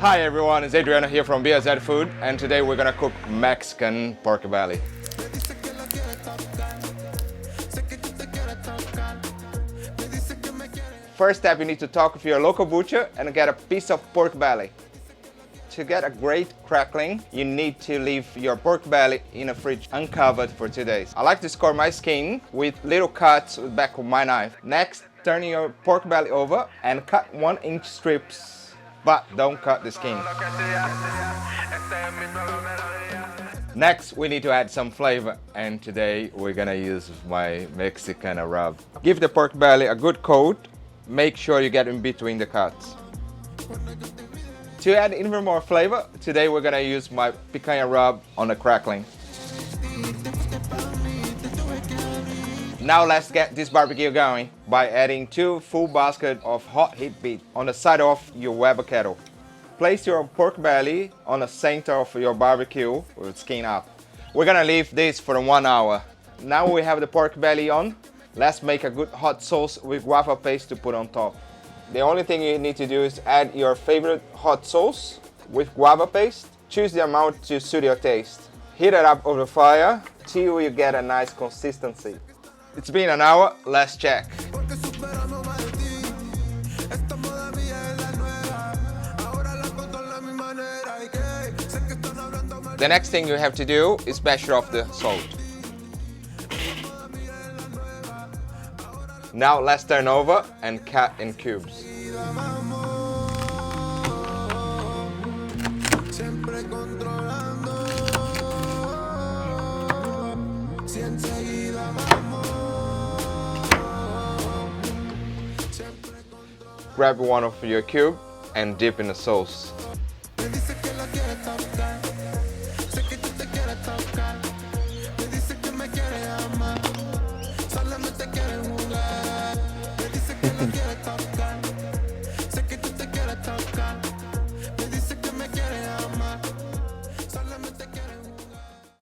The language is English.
Hi everyone, it's Adriano here from BRZ Food, and today we're gonna cook Mexican pork belly. First step, you need to talk with your local butcher and get a piece of pork belly. To get a great crackling, you need to leave your pork belly in a fridge uncovered for 2 days. I like to score my skin with little cuts with the back of my knife. Next, turn your pork belly over and cut 1-inch strips, but don't cut the skin. Next, we need to add some flavor, and today we're gonna use my Mexican rub. Give the pork belly a good coat. Make sure you get in between the cuts. To add even more flavor, today we're gonna use my picanha rub on the crackling. Now let's get this barbecue going by adding 2 full baskets of hot heat beef on the side of your Weber kettle. Place your pork belly on the center of your barbecue with skin up. We're gonna leave this for 1 hour. Now we have the pork belly on. Let's make a good hot sauce with guava paste to put on top. The only thing you need to do is add your favorite hot sauce with guava paste. Choose the amount to suit your taste. Heat it up over the fire till you get a nice consistency. It's been an hour, let's check. The next thing you have to do is measure off the salt. Now let's turn over and cut in cubes. Grab one of your cube and dip in the sauce.